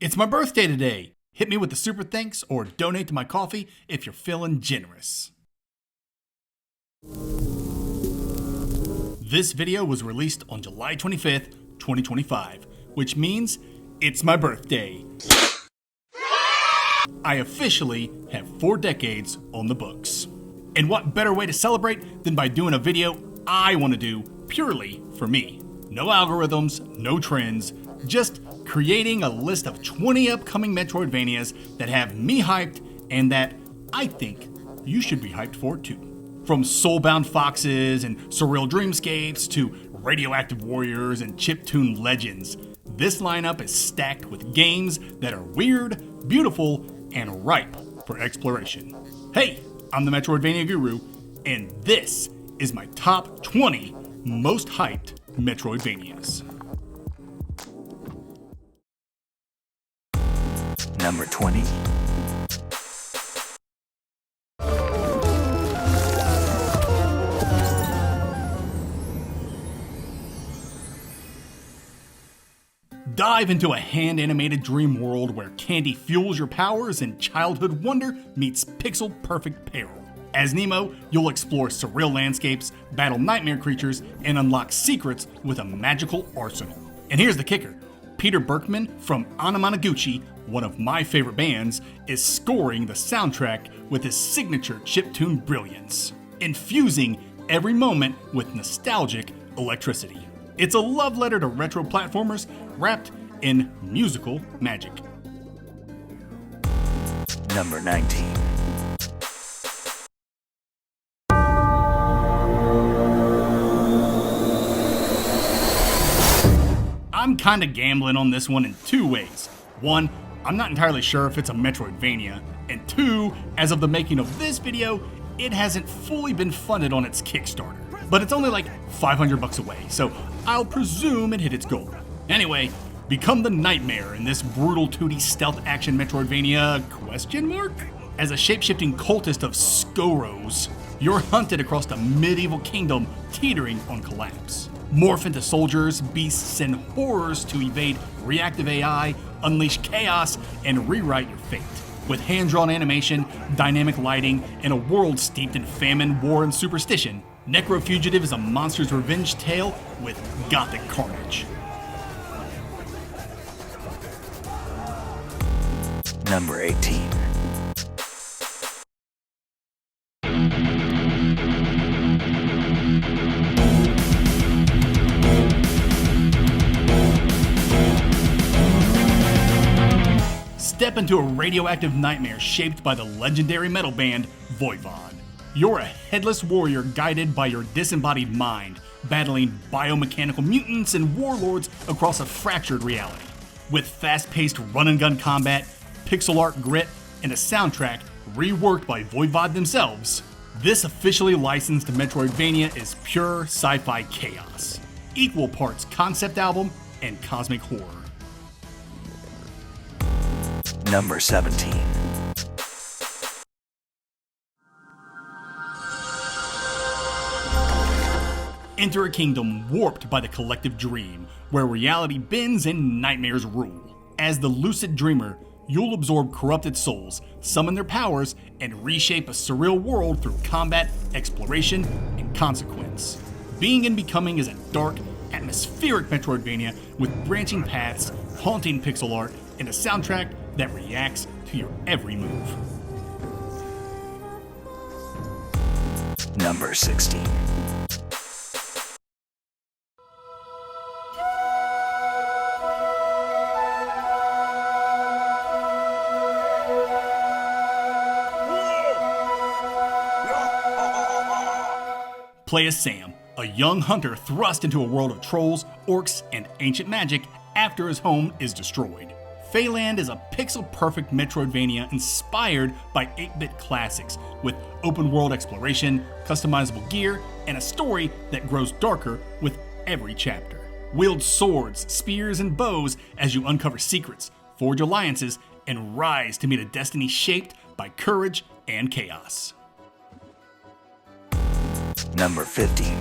It's my birthday today. Hit me with a super thanks or donate to my coffee if you're feeling generous. This video was released on July 25th, 2025, which means it's my birthday. I officially have 4 decades on the books. And what better way to celebrate than by doing a video I want to do purely for me. No algorithms, no trends, just creating a list of 20 upcoming Metroidvanias that have me hyped and that I think you should be hyped for too. From soulbound foxes and surreal dreamscapes to radioactive warriors and chiptune legends, this lineup is stacked with games that are weird, beautiful, and ripe for exploration. Hey, I'm the Metroidvania Guru, and this is my top 20 most hyped Metroidvanias. Number 20. Dive into a hand-animated dream world where candy fuels your powers and childhood wonder meets pixel-perfect peril. As Nemo, you'll explore surreal landscapes, battle nightmare creatures, and unlock secrets with a magical arsenal. And here's the kicker. Peter Berkman from Anamanaguchi, one of my favorite bands, is scoring the soundtrack with his signature chiptune brilliance, infusing every moment with nostalgic electricity. It's a love letter to retro platformers wrapped in musical magic. Number 19. I'm kinda gambling on this one in 2 ways. 1, I'm not entirely sure if it's a Metroidvania, and 2, as of the making of this video, it hasn't fully been funded on its Kickstarter. But it's only like $500 away, so I'll presume it hit its goal. Anyway, become the nightmare in this brutal 2D stealth action Metroidvania ? As a shape-shifting cultist of Skoros, you're hunted across a medieval kingdom teetering on collapse. Morph into soldiers, beasts, and horrors to evade reactive AI, unleash chaos, and rewrite your fate. With hand-drawn animation, dynamic lighting, and a world steeped in famine, war, and superstition, Necrofugitive is a monster's revenge tale with gothic carnage. Number 18. Step into a radioactive nightmare shaped by the legendary metal band Voivod. You're a headless warrior guided by your disembodied mind, battling biomechanical mutants and warlords across a fractured reality. With fast-paced run-and-gun combat, pixel art grit, and a soundtrack reworked by Voivod themselves, this officially licensed Metroidvania is pure sci-fi chaos. Equal parts concept album and cosmic horror. Number 17. Enter a kingdom warped by the collective dream, where reality bends and nightmares rule. As the lucid dreamer, you'll absorb corrupted souls, summon their powers, and reshape a surreal world through combat, exploration, and consequence. Being and Becoming is a dark, atmospheric Metroidvania with branching paths, haunting pixel art, and a soundtrack that reacts to your every move. Number 16. Play as Sam, a young hunter thrust into a world of trolls, orcs, and ancient magic after his home is destroyed. Faeland is a pixel-perfect Metroidvania inspired by 8-bit classics, with open-world exploration, customizable gear, and a story that grows darker with every chapter. Wield swords, spears, and bows as you uncover secrets, forge alliances, and rise to meet a destiny shaped by courage and chaos. Number 15.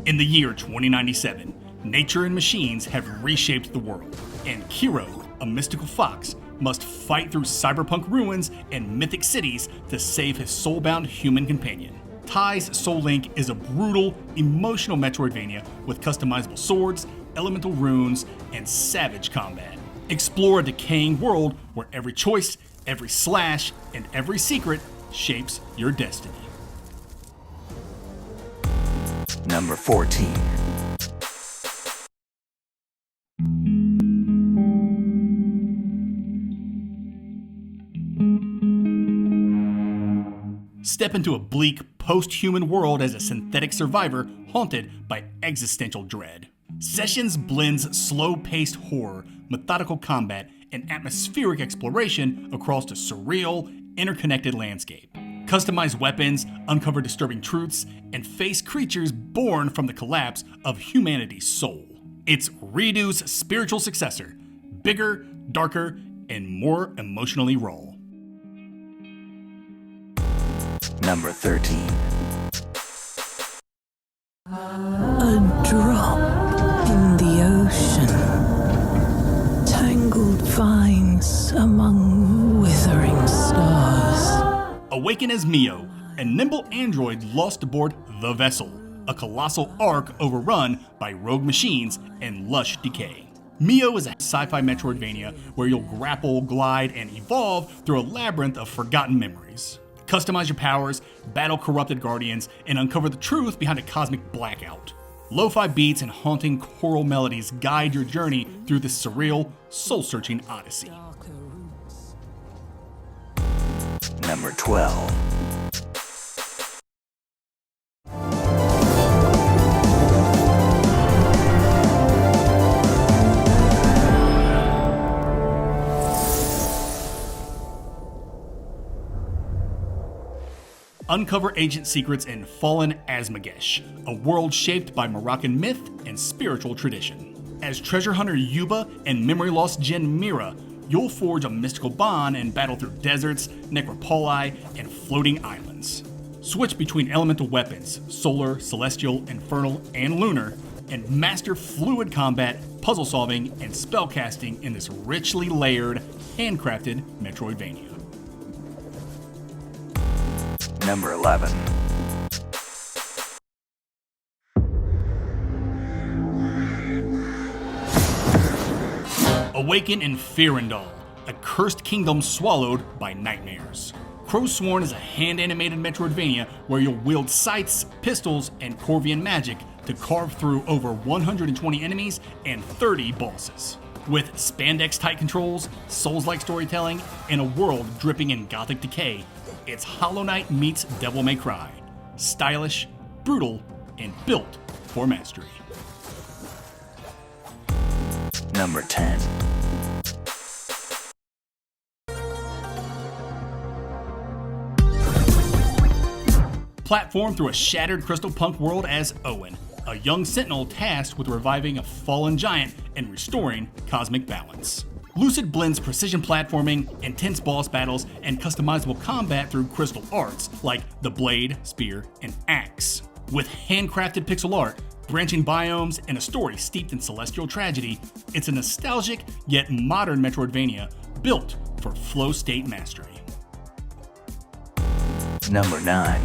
In the year 2097, nature and machines have reshaped the world, and Kiro, a mystical fox, must fight through cyberpunk ruins and mythic cities to save his soulbound human companion. Ty's Soul Link is a brutal, emotional Metroidvania with customizable swords, elemental runes, and savage combat. Explore a decaying world where every choice, every slash, and every secret shapes your destiny. Number 14. Step into a bleak, post-human world as a synthetic survivor haunted by existential dread. Sessions blends slow-paced horror, methodical combat, and atmospheric exploration across a surreal, interconnected landscape. Customize weapons, uncover disturbing truths, and face creatures born from the collapse of humanity's soul. It's Redo's spiritual successor, bigger, darker, and more emotionally raw. Number 13. A drop in the ocean. Tangled vines among withering stars. Awaken as Mio, a nimble android lost aboard the Vessel, a colossal ark overrun by rogue machines and lush decay. Mio is a sci-fi Metroidvania where you'll grapple, glide, and evolve through a labyrinth of forgotten memories. Customize your powers, battle corrupted guardians, and uncover the truth behind a cosmic blackout. Lo-fi beats and haunting choral melodies guide your journey through this surreal, soul-searching odyssey. Number 12. Uncover ancient secrets in Fallen Asmagesh, a world shaped by Moroccan myth and spiritual tradition. As treasure hunter Yuba and memory-lost Djinn Mira, you'll forge a mystical bond and battle through deserts, necropoli, and floating islands. Switch between elemental weapons, solar, celestial, infernal, and lunar, and master fluid combat, puzzle solving, and spellcasting in this richly layered, handcrafted Metroidvania. Number 11. Awaken in Faeland, a cursed kingdom swallowed by nightmares. Crowsworn is a hand-animated Metroidvania where you'll wield scythes, pistols, and Corvian magic to carve through over 120 enemies and 30 bosses. With spandex-tight controls, Souls-like storytelling, and a world dripping in gothic decay, it's Hollow Knight meets Devil May Cry. Stylish, brutal, and built for mastery. Number 10. Platform through a shattered crystal punk world as Owen, a young sentinel tasked with reviving a fallen giant and restoring cosmic balance. LUCID blends precision platforming, intense boss battles, and customizable combat through crystal arts like the blade, spear, and axe. With handcrafted pixel art, branching biomes, and a story steeped in celestial tragedy, it's a nostalgic yet modern Metroidvania built for flow state mastery. Number 9.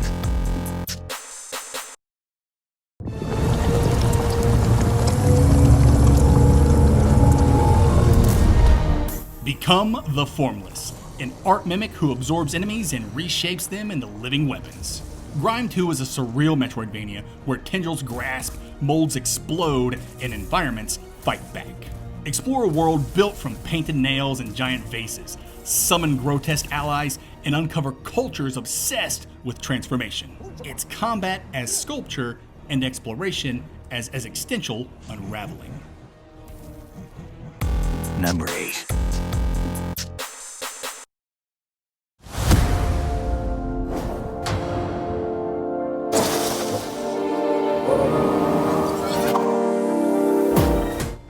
Become the Formless, an art mimic who absorbs enemies and reshapes them into living weapons. GRIME II is a surreal Metroidvania where tendrils grasp, molds explode, and environments fight back. Explore a world built from painted nails and giant vases, summon grotesque allies, and uncover cultures obsessed with transformation. It's combat as sculpture and exploration as existential unraveling. Number 8.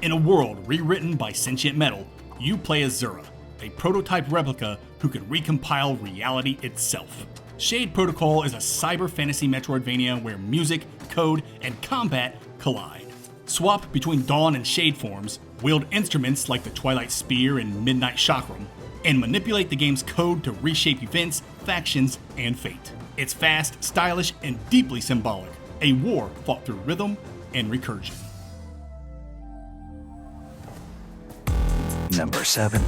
In a world rewritten by sentient metal, you play as Zura, a prototype replica who can recompile reality itself. Shade Protocol is a cyber fantasy Metroidvania where music, code, and combat collide. Swap between Dawn and Shade forms, wield instruments like the Twilight Spear and Midnight Chakram, and manipulate the game's code to reshape events, factions, and fate. It's fast, stylish, and deeply symbolic, a war fought through rhythm and recursion. Number 7.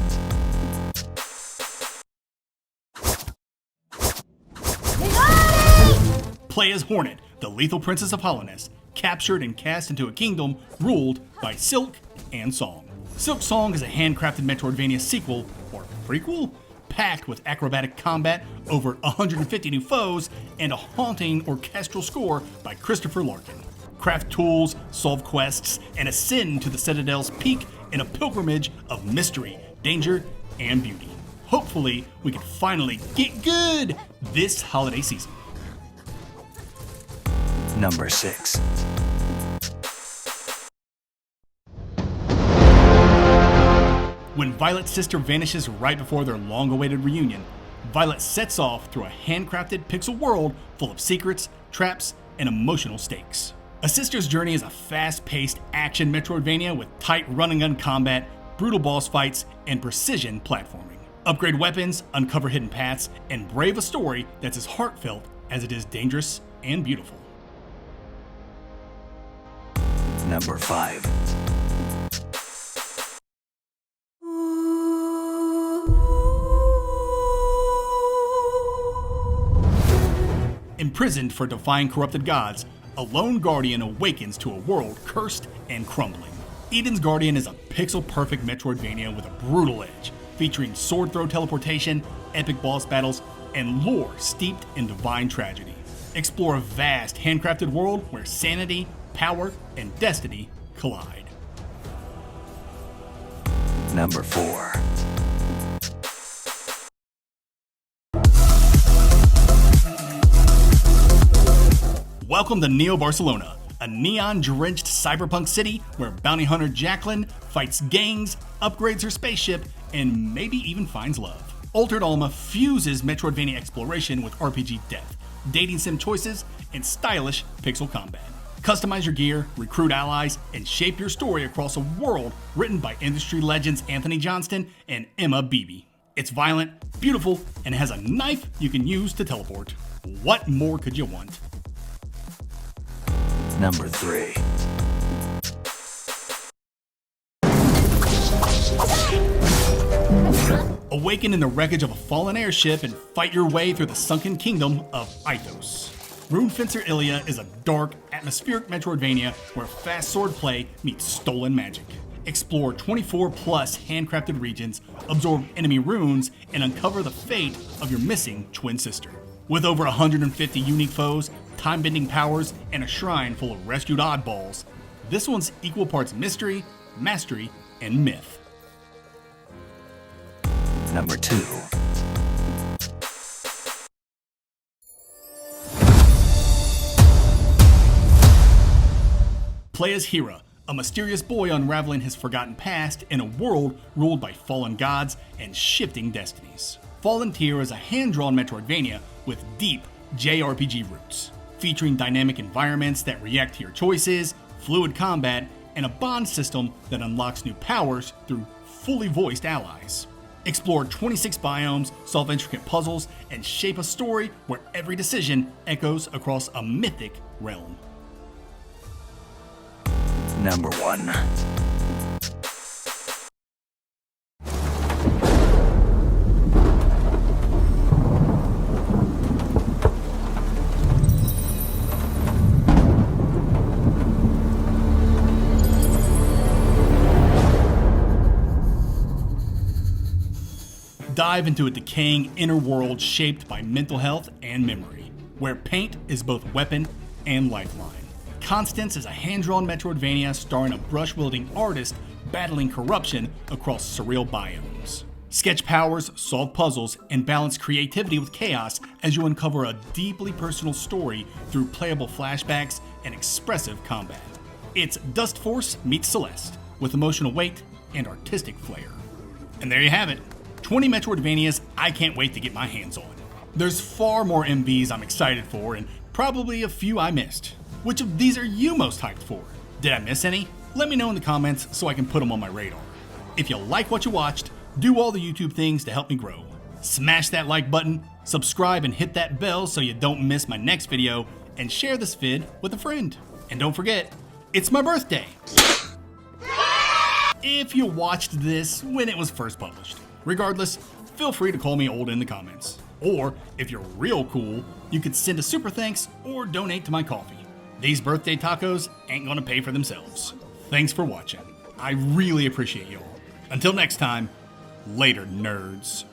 Play as Hornet, the lethal princess of Hollowness, captured and cast into a kingdom ruled by Silk and Song. Silksong is a handcrafted Metroidvania sequel, or prequel, packed with acrobatic combat, over 150 new foes, and a haunting orchestral score by Christopher Larkin. Craft tools, solve quests, and ascend to the Citadel's peak in a pilgrimage of mystery, danger, and beauty. Hopefully, we can finally get good this holiday season. Number 6. When Violet's sister vanishes right before their long-awaited reunion, Violet sets off through a handcrafted pixel world full of secrets, traps, and emotional stakes. A Sister's Journey is a fast-paced action Metroidvania with tight run-and-gun combat, brutal boss fights, and precision platforming. Upgrade weapons, uncover hidden paths, and brave a story that's as heartfelt as it is dangerous and beautiful. Number 5. Imprisoned for defying corrupted gods, a lone guardian awakens to a world cursed and crumbling. Eden's Guardian is a pixel-perfect Metroidvania with a brutal edge, featuring sword throw teleportation, epic boss battles, and lore steeped in divine tragedy. Explore a vast, handcrafted world where sanity, power, and destiny collide. Number 4. Welcome to Neo Barcelona, a neon-drenched cyberpunk city where bounty hunter Jacqueline fights gangs, upgrades her spaceship, and maybe even finds love. Altered Alma fuses Metroidvania exploration with RPG depth, dating sim choices, and stylish pixel combat. Customize your gear, recruit allies, and shape your story across a world written by industry legends Anthony Johnston and Emma Beebe. It's violent, beautiful, and has a knife you can use to teleport. What more could you want? Number 3. Awaken in the wreckage of a fallen airship and fight your way through the sunken kingdom of Ithos. Rune Fencer Iliya is a dark, atmospheric Metroidvania where fast swordplay meets stolen magic. Explore 24-plus handcrafted regions, absorb enemy runes, and uncover the fate of your missing twin sister. With over 150 unique foes, time-bending powers, and a shrine full of rescued oddballs, this one's equal parts mystery, mastery, and myth. Number 2. Play as Hira, a mysterious boy unraveling his forgotten past in a world ruled by fallen gods and shifting destinies. Fallen Tier is a hand-drawn Metroidvania with deep JRPG roots, featuring dynamic environments that react to your choices, fluid combat, and a bond system that unlocks new powers through fully voiced allies. Explore 26 biomes, solve intricate puzzles, and shape a story where every decision echoes across a mythic realm. Number 1. Dive into a decaying inner world shaped by mental health and memory, where paint is both weapon and lifeline. Constance is a hand-drawn Metroidvania starring a brush-wielding artist battling corruption across surreal biomes. Sketch powers, solve puzzles, and balance creativity with chaos as you uncover a deeply personal story through playable flashbacks and expressive combat. It's Dust Force meets Celeste, with emotional weight and artistic flair. And there you have it, 20 Metroidvanias I can't wait to get my hands on. There's far more MVs I'm excited for, and probably a few I missed. Which of these are you most hyped for? Did I miss any? Let me know in the comments so I can put them on my radar. If you like what you watched, do all the YouTube things to help me grow. Smash that like button, subscribe and hit that bell so you don't miss my next video, and share this vid with a friend. And don't forget, it's my birthday! If you watched this when it was first published. Regardless, feel free to call me old in the comments. Or, if you're real cool, you could send a super thanks or donate to my coffee. These birthday tacos ain't gonna pay for themselves. Thanks for watching. I really appreciate y'all. Until next time, later nerds.